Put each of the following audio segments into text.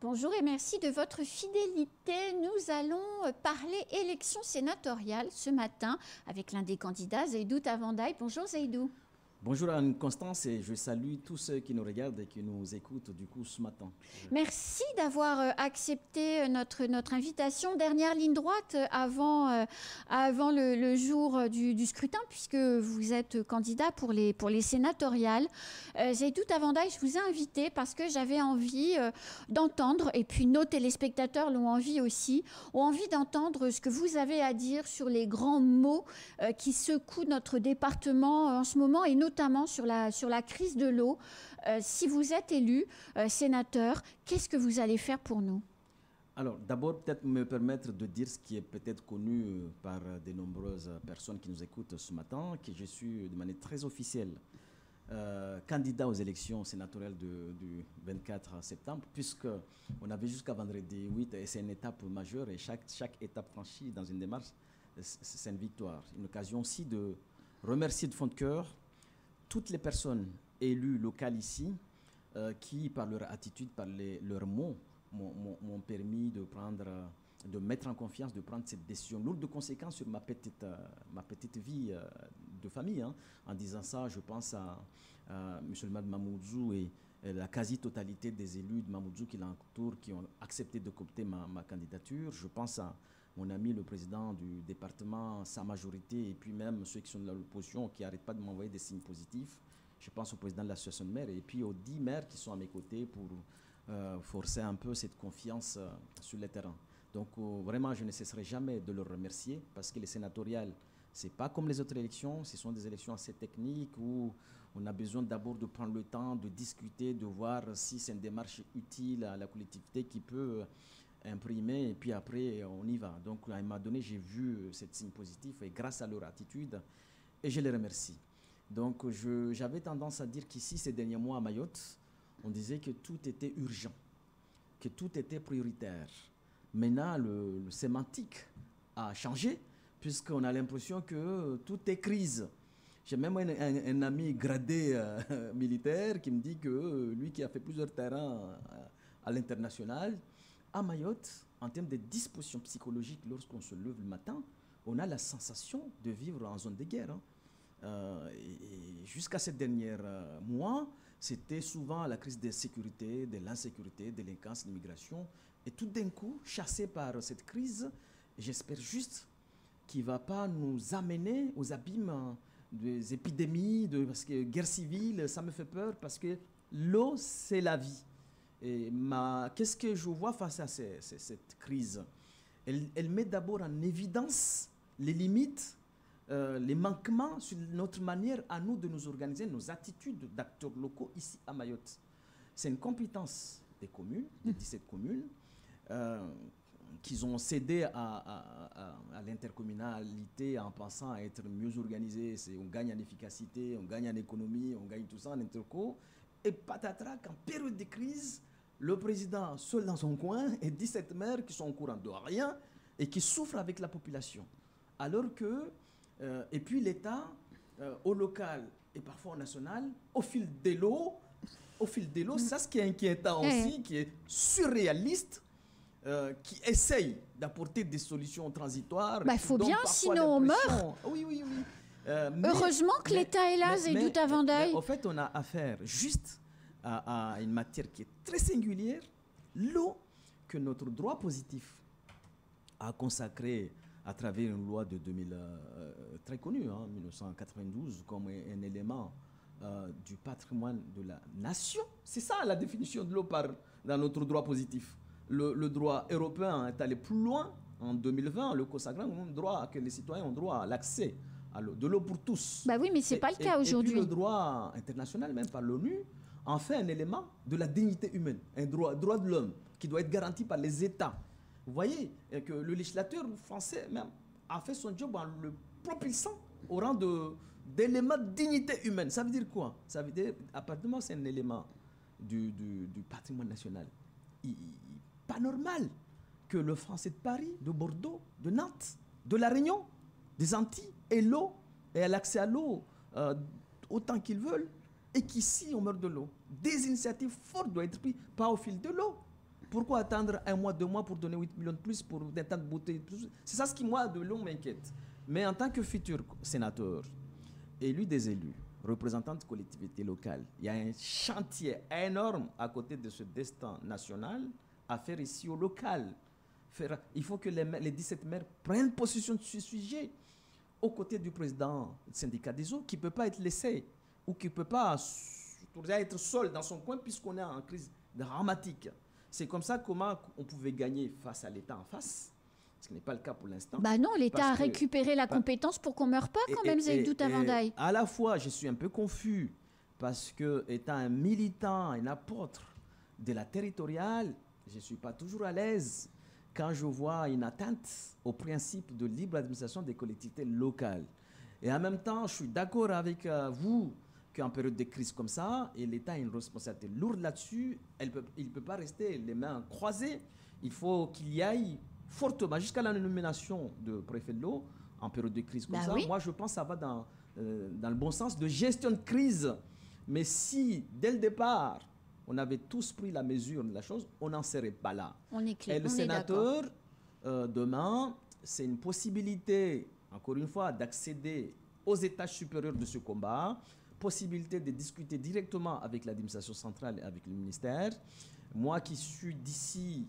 Bonjour et merci de votre fidélité. Nous allons parler élection sénatoriale ce matin avec l'un des candidats, Zaidou Tavandaï. Bonjour Zaidou. Bonjour Anne-Constance et je salue tous ceux qui nous regardent et qui nous écoutent du coup ce matin. Merci d'avoir accepté notre invitation. Dernière ligne droite avant le jour du scrutin puisque vous êtes candidat pour les sénatoriales. Zaidou Tavandaï, je vous ai invité parce que j'avais envie d'entendre, et puis nos téléspectateurs l'ont envie aussi, ont envie d'entendre ce que vous avez à dire sur les grands maux qui secouent notre département en ce moment et notamment sur la crise de l'eau. Si vous êtes élu sénateur, qu'est-ce que vous allez faire pour nous? Alors d'abord peut-être me permettre de dire ce qui est peut-être connu par de nombreuses personnes qui nous écoutent ce matin, que je suis de manière très officielle candidat aux élections sénatoriales du 24 septembre, puisqu'on avait jusqu'à vendredi 8 et c'est une étape majeure et chaque étape franchie dans une démarche, c'est une victoire. Une occasion aussi de remercier de fond de cœur toutes les personnes élues locales ici qui, par leur attitude, par leurs mots, m'ont permis de mettre en confiance, de prendre cette décision lourde de conséquences sur ma petite vie de famille. Hein. En disant ça, je pense à M. le maire de Mamoudzou et la quasi-totalité des élus de Mamoudzou qui l'entourent, qui ont accepté de coopter ma candidature. Je pense à mon ami le président du département, sa majorité, et puis même ceux qui sont de l'opposition, qui n'arrêtent pas de m'envoyer des signes positifs. Je pense au président de l'association de maires et puis aux 10 maires qui sont à mes côtés pour forcer un peu cette confiance sur le terrain. Donc vraiment, je ne cesserai jamais de leur remercier parce que les sénatoriales, ce n'est pas comme les autres élections, ce sont des élections assez techniques où on a besoin d'abord de prendre le temps de discuter, de voir si c'est une démarche utile à la collectivité qui peut imprimer et puis après on y va. Donc à un moment donné, j'ai vu cette signe positif et grâce à leur attitude, et je les remercie. Donc j'avais tendance à dire qu'ici, ces derniers mois à Mayotte, on disait que tout était urgent, que tout était prioritaire. Maintenant, le sémantique a changé, puisqu'on a l'impression que tout est crise. J'ai même un ami gradé militaire qui me dit que lui qui a fait plusieurs terrains à l'international, à Mayotte, en termes de dispositions psychologiques, lorsqu'on se lève le matin, on a la sensation de vivre en zone de guerre. Hein. Et jusqu'à ces derniers mois, c'était souvent la crise de sécurité, de l'insécurité, de délinquance, de l'immigration. Et tout d'un coup, chassé par cette crise, j'espère juste qu'il ne va pas nous amener aux abîmes des épidémies, parce que guerre civile, ça me fait peur, parce que l'eau, c'est la vie. Et qu'est-ce que je vois face à cette crise? Elle met d'abord en évidence les limites, les manquements sur notre manière à nous de nous organiser, nos attitudes d'acteurs locaux ici à Mayotte. C'est une compétence des communes, des 17 communes, qu'ils ont cédé à l'intercommunalité en pensant à être mieux organisés. On gagne en efficacité, on gagne en économie, on gagne tout ça en interco. Et patatras, qu'en période de crise, le président seul dans son coin et 17 maires qui sont au courant de rien et qui souffrent avec la population. Alors que et puis l'État, au local et parfois au national, au fil de l'eau, ça ce qui est inquiétant aussi, qui est surréaliste, qui essaye d'apporter des solutions transitoires. Il faut bien, sinon on meurt. Oui. Heureusement que l'État est là, Zaidou Tavandaï. En fait, on a affaire juste à une matière qui est très singulière, l'eau, que notre droit positif a consacré à travers une loi de 2000 très connue, 1992, comme un élément du patrimoine de la nation. C'est ça la définition de l'eau dans notre droit positif. Le droit européen est allé plus loin en 2020, le consacrant un droit que les citoyens ont droit à l'accès à l'eau, de l'eau pour tous. Bah oui, mais ce n'est pas le cas aujourd'hui. Et puis le droit international, même par l'ONU, en fait un élément de la dignité humaine, un droit de l'homme qui doit être garanti par les États. Vous voyez que le législateur français même a fait son job en le propulsant au rang d'élément de dignité humaine. Ça veut dire quoi? Ça veut dire, apparemment, c'est un élément du patrimoine national. Pas normal que le Français de Paris, de Bordeaux, de Nantes, de La Réunion, des Antilles ait l'eau et ait l'accès à l'eau autant qu'ils veulent, et qu'ici on meurt de l'eau. Des initiatives fortes doivent être prises, pas au fil de l'eau. Pourquoi attendre 1 mois, 2 mois pour donner 8 millions de plus pour des tas de bouteilles? C'est ça ce qui, moi, de long m'inquiète. Mais en tant que futur sénateur, élu des élus, représentant de collectivités locales, il y a un chantier énorme à côté de ce destin national à faire ici au local. Il faut que les 17 maires prennent position sur ce sujet aux côtés du président du syndicat des eaux qui ne peut pas être laissé ou qui ne peut pas être seul dans son coin puisqu'on est en crise dramatique. C'est comme ça comment on pouvait gagner face à l'État en face, ce qui n'est pas le cas pour l'instant. Bah non, l'État a récupéré la compétence pour qu'on ne meure pas quand même, Zaïdou Tavandaï. À la fois, je suis un peu confus parce que, étant un militant, un apôtre de la territoriale, je ne suis pas toujours à l'aise quand je vois une atteinte au principe de libre administration des collectivités locales. Et en même temps, je suis d'accord avec vous qu'en période de crise comme ça, et l'État a une responsabilité lourde là-dessus, il ne peut pas rester les mains croisées. Il faut qu'il y aille fortement jusqu'à la nomination de préfet de l'eau en période de crise comme ça. Oui. Moi, je pense que ça va dans le bon sens de gestion de crise. Mais si, dès le départ, on avait tous pris la mesure de la chose, on n'en serait pas là. On est clair. Et le sénateur, demain, c'est une possibilité, encore une fois, d'accéder aux étages supérieurs de ce combat, possibilité de discuter directement avec l'administration centrale et avec le ministère. Moi qui suis d'ici,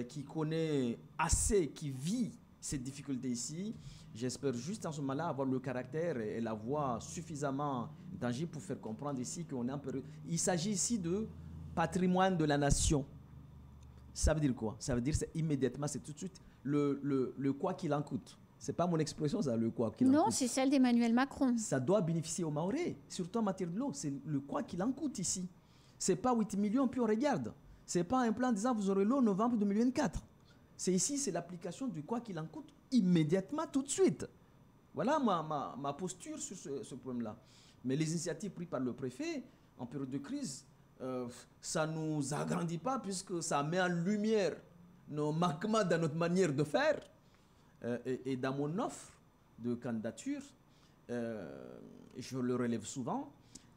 qui connais assez, qui vit ces difficultés ici, j'espère juste en ce moment-là avoir le caractère et la voix suffisamment tangible pour faire comprendre ici qu'on est en période. Il s'agit ici de patrimoine de la nation. Ça veut dire quoi? Ça veut dire c'est immédiatement, c'est tout de suite le quoi qu'il en coûte. Ce n'est pas mon expression, ça, le quoi qu'il en coûte. Non, c'est celle d'Emmanuel Macron. Ça doit bénéficier aux Mahorais, surtout en matière de l'eau. C'est le quoi qu'il en coûte ici. Ce n'est pas 8 millions, puis on regarde. Ce n'est pas un plan disant vous aurez l'eau en novembre 2024. C'est ici, c'est l'application du quoi qu'il en coûte immédiatement, tout de suite. Voilà ma posture sur ce problème-là. Mais les initiatives prises par le préfet en période de crise, ça ne nous agrandit pas puisque ça met en lumière nos manquements dans notre manière de faire. Et dans mon offre de candidature, je le relève souvent,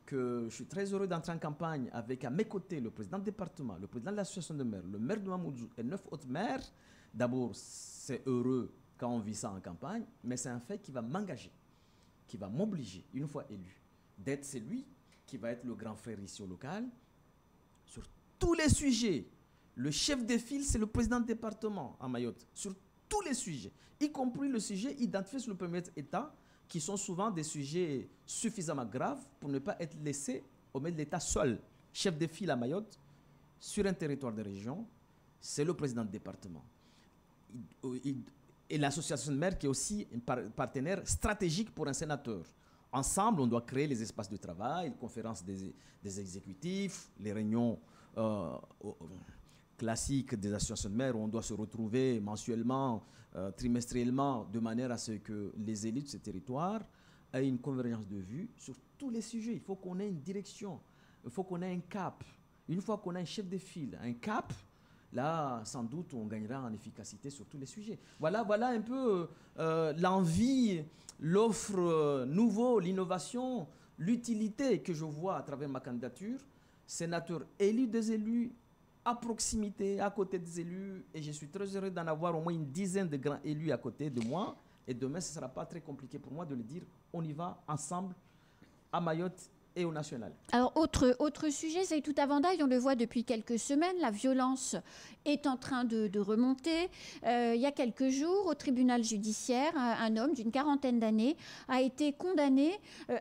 que je suis très heureux d'entrer en campagne avec à mes côtés le président du département, le président de l'association de maires, le maire de Mamoudzou et 9 autres maires. D'abord, c'est heureux quand on vit ça en campagne, mais c'est un fait qui va m'engager, qui va m'obliger, une fois élu, d'être celui qui va être le grand frère ici au local, sur tous les sujets. Le chef de file, c'est le président du département à Mayotte, sur tous les sujets, y compris le sujet identifié sur le premier état, qui sont souvent des sujets suffisamment graves pour ne pas être laissés au milieu de l'État seul. Chef de file à Mayotte, sur un territoire de région, c'est le président du département. Et l'association de maires qui est aussi un partenaire stratégique pour un sénateur. Ensemble, on doit créer les espaces de travail, les conférences des exécutifs, les réunions classiques des associations de maires où on doit se retrouver mensuellement, trimestriellement, de manière à ce que les élus de ce territoire aient une convergence de vues sur tous les sujets. Il faut qu'on ait une direction, il faut qu'on ait un cap. Une fois qu'on a un chef de file, un cap, là, sans doute, on gagnera en efficacité sur tous les sujets. Voilà un peu l'envie, l'offre nouveau, l'innovation, l'utilité que je vois à travers ma candidature. Sénateur élu des élus, à proximité, à côté des élus, et je suis très heureux d'en avoir au moins une dizaine de grands élus à côté de moi. Et demain, ce ne sera pas très compliqué pour moi de le dire, on y va ensemble à Mayotte et au national. Alors, autre sujet, Zaïdou Tavandaï, on le voit depuis quelques semaines, la violence est en train de remonter. Il y a quelques jours, au tribunal judiciaire, un homme d'une 40aine d'années a été condamné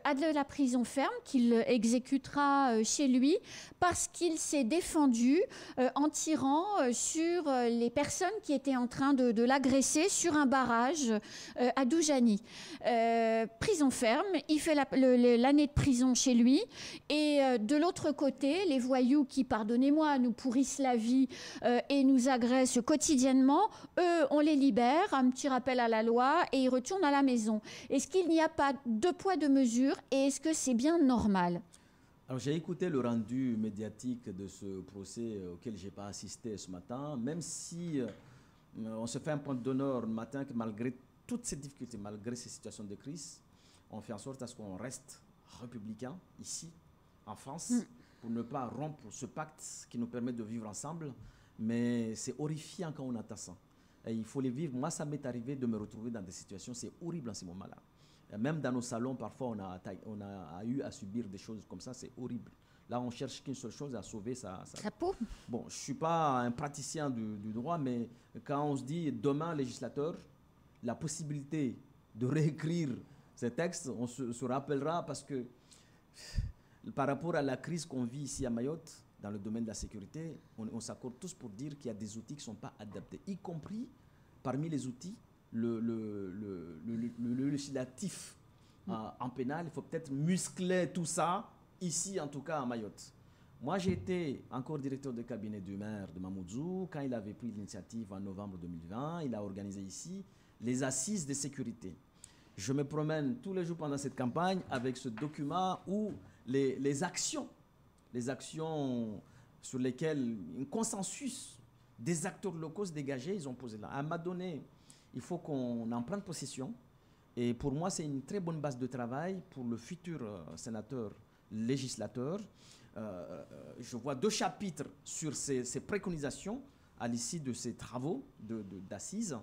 à de la prison ferme qu'il exécutera chez lui parce qu'il s'est défendu en tirant sur les personnes qui étaient en train de l'agresser sur un barrage à Doujani. Prison ferme, il fait l'année de prison chez lui. Et de l'autre côté, les voyous qui, pardonnez-moi, nous pourrissent la vie et nous agressent quotidiennement, eux, on les libère, un petit rappel à la loi, et ils retournent à la maison. Est-ce qu'il n'y a pas deux poids, deux mesures, et est-ce que c'est bien normal? Alors, j'ai écouté le rendu médiatique de ce procès auquel je n'ai pas assisté ce matin, même si on se fait un point d'honneur le matin que malgré toutes ces difficultés, malgré ces situations de crise, on fait en sorte à ce qu'on reste républicain ici, en France, pour ne pas rompre ce pacte qui nous permet de vivre ensemble. Mais c'est horrifiant quand on entend ça. Et il faut les vivre. Moi, ça m'est arrivé de me retrouver dans des situations, c'est horrible en ce moment-là. Même dans nos salons, parfois, on a eu à subir des choses comme ça, c'est horrible. Là, on cherche qu'une seule chose, à sauver sa peau. Bon, je ne suis pas un praticien du droit, mais quand on se dit demain, législateur, la possibilité de réécrire ces textes, on se rappellera parce que par rapport à la crise qu'on vit ici à Mayotte, dans le domaine de la sécurité, on s'accorde tous pour dire qu'il y a des outils qui ne sont pas adaptés, y compris parmi les outils, le législatif en pénal. Il faut peut-être muscler tout ça, ici en tout cas à Mayotte. Moi, j'ai été encore directeur de cabinet du maire de Mamoudzou. Quand il avait pris l'initiative en novembre 2020, il a organisé ici les assises de sécurité. Je me promène tous les jours pendant cette campagne avec ce document où les actions sur lesquelles un consensus des acteurs locaux se dégageait, ils ont posé là. À un moment donné, il faut qu'on en prenne possession. Et pour moi, c'est une très bonne base de travail pour le futur sénateur législateur. Je vois 2 chapitres sur ces préconisations à l'issue de ces travaux d'assises.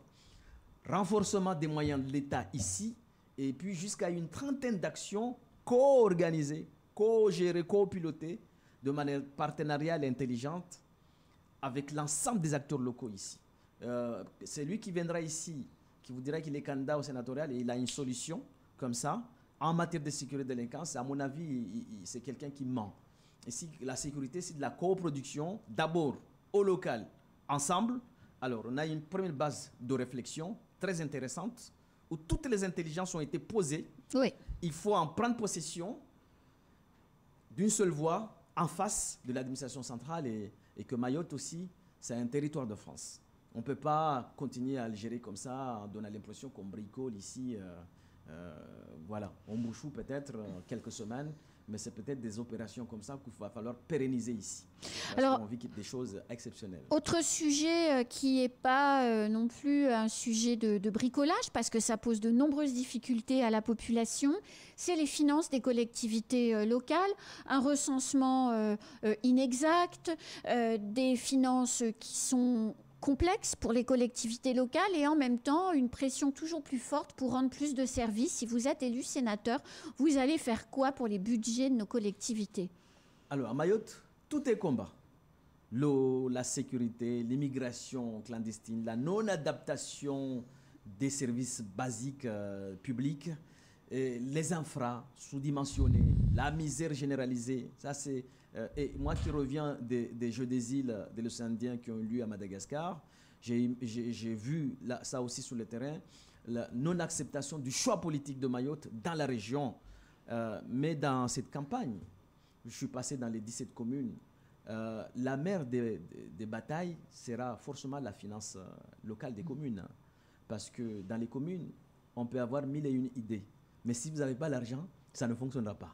Renforcement des moyens de l'État ici, et puis jusqu'à une trentaine d'actions co-organisées, co-gérées, co-pilotées, de manière partenariale et intelligente avec l'ensemble des acteurs locaux ici. C'est lui qui viendra ici, qui vous dira qu'il est candidat au sénatorial et il a une solution comme ça. En matière de sécurité et de délinquance, à mon avis, c'est quelqu'un qui ment. Et si la sécurité, c'est de la coproduction, d'abord au local, ensemble. Alors, on a une première base de réflexion très intéressante où toutes les intelligences ont été posées. Oui. Il faut en prendre possession d'une seule voix en face de l'administration centrale et que Mayotte aussi, c'est un territoire de France. On ne peut pas continuer à le gérer comme ça, en donnant l'impression qu'on bricole ici. Voilà, on bouchoue peut-être quelques semaines, mais c'est peut-être des opérations comme ça qu'il va falloir pérenniser ici. Parce qu'on vit des choses exceptionnelles. Autre sujet qui n'est pas non plus un sujet de bricolage, parce que ça pose de nombreuses difficultés à la population, c'est les finances des collectivités locales, un recensement inexact, des finances qui sont complexe pour les collectivités locales et en même temps une pression toujours plus forte pour rendre plus de services. Si vous êtes élu sénateur, vous allez faire quoi pour les budgets de nos collectivités? Alors à Mayotte, tout est combat. L'eau, la sécurité, l'immigration clandestine, la non-adaptation des services basiques publics, et les infras sous-dimensionnés, la misère généralisée. Ça, c'est, et moi qui reviens des Jeux des îles de l'océan Indien qui ont eu lieu à Madagascar, j'ai vu ça aussi sur le terrain, la non-acceptation du choix politique de Mayotte dans la région. Mais dans cette campagne, je suis passé dans les 17 communes. La mère des batailles sera forcément la finance locale des communes. Parce que dans les communes, on peut avoir 1001 idées. Mais si vous n'avez pas l'argent, ça ne fonctionnera pas.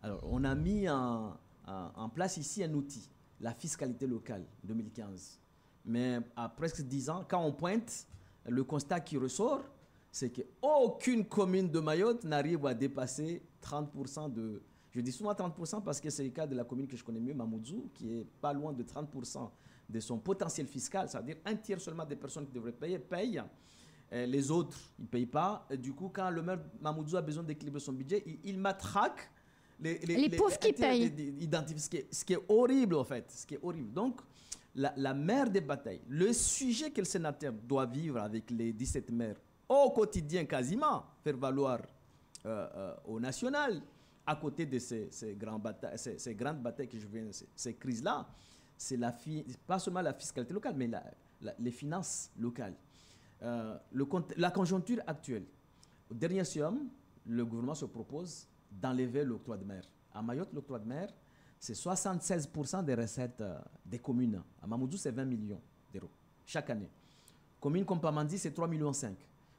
Alors, on a mis en place ici un outil, la fiscalité locale 2015. Mais à presque 10 ans, quand on pointe, le constat qui ressort, c'est qu'aucune commune de Mayotte n'arrive à dépasser 30% de... Je dis souvent 30% parce que c'est le cas de la commune que je connais mieux, Mamoudzou, qui est pas loin de 30% de son potentiel fiscal, c'est-à-dire un tiers seulement des personnes qui devraient payer, payent. Les autres, ils ne payent pas. Et du coup, quand le maire Mamoudzou a besoin d'équilibrer son budget, il matraque les pauvres qui payent. Ce qui est horrible, en fait. Ce qui est horrible. Donc, la mère des batailles, le sujet que le sénateur doit vivre avec les 17 maires au quotidien quasiment, faire valoir au national, à côté de ces grandes batailles que je viens, ces crises-là, c'est pas seulement la fiscalité locale, mais les finances locales. La conjoncture actuelle. Au dernier SIOM, le gouvernement se propose d'enlever l'octroi de mer. À Mayotte, l'octroi de mer, c'est 76% des recettes des communes. À Mamoudzou, c'est 20 millions d'euros chaque année. Commune comme Pamandi, c'est 3,5 millions.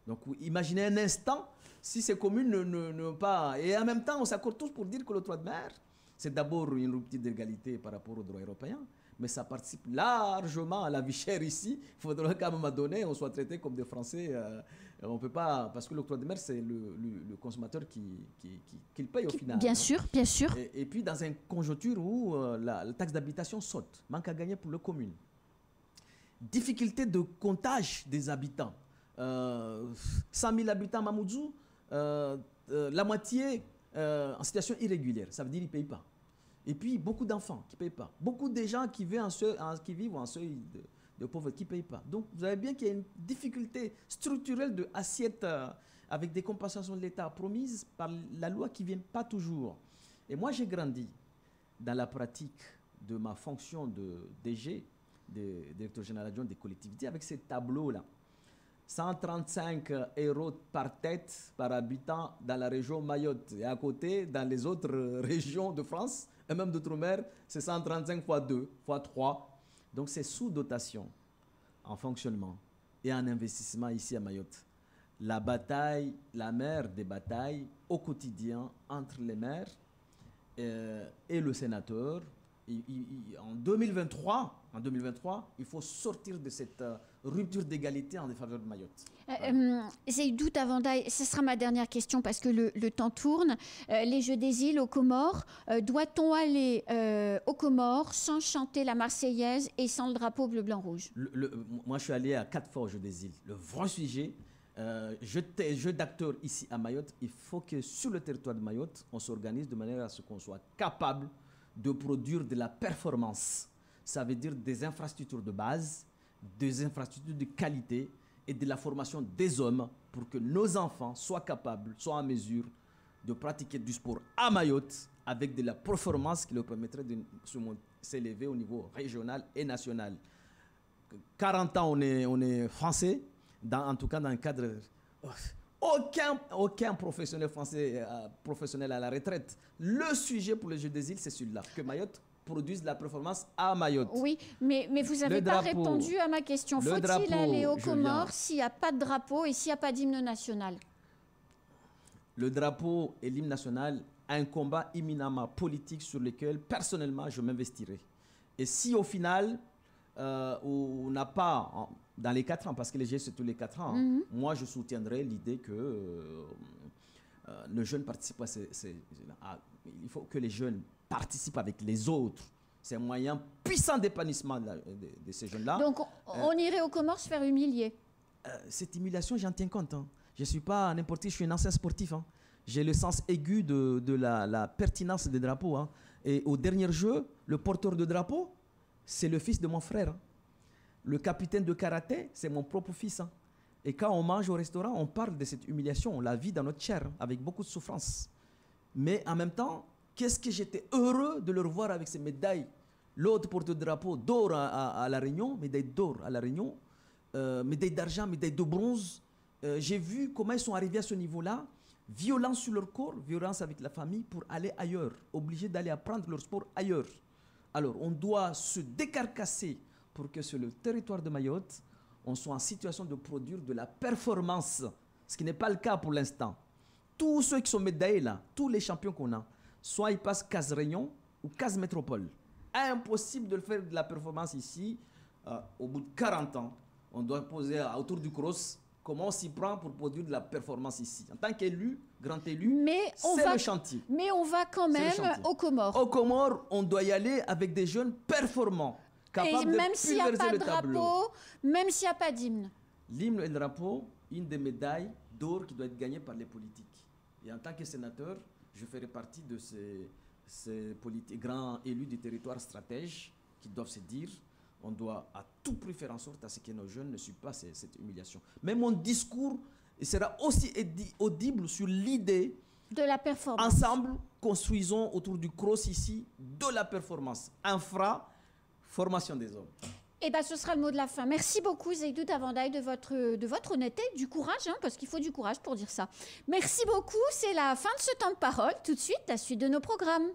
Donc, imaginez un instant si ces communes ne pas... Et en même temps, on s'accorde tous pour dire que l'octroi de mer, c'est d'abord une rupture d'égalité par rapport au droit européen, mais ça participe largement à la vie chère ici. Il faudra qu'à un moment donné, on soit traité comme des Français. On ne peut pas... Parce que l'octroi de mer, c'est le consommateur qui le paye au final. Bien sûr, bien sûr. Et puis, dans une conjoncture où la taxe d'habitation saute, manque à gagner pour les communes. difficulté de comptage des habitants. 100 000 habitants à Mamoudzou, la moitié en situation irrégulière, ça veut dire qu'ils ne payent pas. Et puis beaucoup d'enfants qui ne payent pas. Beaucoup de gens qui vivent en seuil de pauvreté qui ne payent pas. Donc vous savez bien qu'il y a une difficulté structurelle de assiette avec des compensations de l'État promises par la loi qui ne viennent pas toujours. Et moi j'ai grandi dans la pratique de ma fonction de DG, de directeur général adjoint des collectivités, avec ces tableaux-là. 135 € par tête, par habitant dans la région Mayotte. Et à côté, dans les autres régions de France, et même d'outre-mer, c'est 135 fois 2, fois 3. Donc c'est sous-dotation en fonctionnement et en investissement ici à Mayotte. La bataille, la mère des batailles au quotidien entre les maires et le sénateur. En 2023, il faut sortir de cette rupture d'égalité en défaveur de Mayotte. Seydou Tavandaï, ce sera ma dernière question parce que le temps tourne. Les Jeux des îles aux Comores, doit-on aller aux Comores sans chanter la Marseillaise et sans le drapeau bleu-blanc-rouge? Moi, je suis allé à 4 fois aux Jeux des îles. Le vrai sujet, jeu d'acteurs ici à Mayotte, il faut que sur le territoire de Mayotte, on s'organise de manière à ce qu'on soit capable de produire de la performance. Ça veut dire des infrastructures de base, des infrastructures de qualité et de la formation des hommes pour que nos enfants soient capables, soient en mesure de pratiquer du sport à Mayotte avec de la performance qui leur permettrait de s'élever au niveau régional et national. 40 ans, on est français, en tout cas dans le cadre... Aucun professionnel français professionnel à la retraite. Le sujet pour les Jeux des îles, c'est celui-là, que Mayotte produise de la performance à Mayotte. Oui, mais vous n'avez pas répondu à ma question. Faut-il aller aux Comores s'il n'y a pas de drapeau et s'il n'y a pas d'hymne national? Le drapeau et l'hymne national, un combat éminemment politique sur lequel, personnellement, je m'investirai. Et si au final, on n'a pas... Dans les 4 ans, parce que les Jeux, c'est tous les 4 ans, moi, je soutiendrai l'idée que le jeune participe il faut que les jeunes participent avec les autres. C'est un moyen puissant d'épanouissement de ces jeunes-là. Donc, on irait aux Comores se faire humilier. Cette humiliation, j'en tiens compte. Je ne suis pas n'importe qui, je suis un ancien sportif. J'ai le sens aigu de la pertinence des drapeaux. Et au dernier jeu, le porteur de drapeau, c'est le fils de mon frère. Le capitaine de karaté, c'est mon propre fils. Et quand on mange au restaurant, on parle de cette humiliation, on la vit dans notre chair, avec beaucoup de souffrance. Mais en même temps, qu'est-ce que j'étais heureux de le revoir avec ces médailles. L'autre porte-drapeau d'or à La Réunion, médaille d'or à La Réunion, médaille d'argent, médaille de bronze. J'ai vu comment ils sont arrivés à ce niveau-là, violence sur leur corps, violence avec la famille, pour aller ailleurs, obligés d'aller apprendre leur sport ailleurs. Alors, on doit se décarcasser pour que sur le territoire de Mayotte, on soit en situation de produire de la performance, ce qui n'est pas le cas pour l'instant. Tous ceux qui sont médaillés là, tous les champions qu'on a, soit ils passent Case Réunion ou Case Métropole. Impossible de faire de la performance ici. Au bout de 40 ans, on doit poser autour du cross comment on s'y prend pour produire de la performance ici. En tant qu'élu, grand élu, c'est le chantier. Mais on va quand même aux Comores. Aux Comores, on doit y aller avec des jeunes performants. Et même s'il n'y a pas de drapeau, même s'il n'y a pas d'hymne. L'hymne et le drapeau, une des médailles d'or qui doit être gagnée par les politiques. Et en tant que sénateur, je ferai partie de ces grands élus du territoire stratèges qui doivent se dire on doit à tout prix faire en sorte à ce que nos jeunes ne subissent pas cette humiliation. Mais mon discours sera aussi audible sur l'idée de la performance. Ensemble, construisons autour du cross ici de la performance. Formation des hommes. Eh bien, ce sera le mot de la fin. Merci beaucoup, Seydou Tavandaï, de votre honnêteté, du courage, parce qu'il faut du courage pour dire ça. Merci beaucoup. C'est la fin de ce temps de parole. Tout de suite, la suite de nos programmes.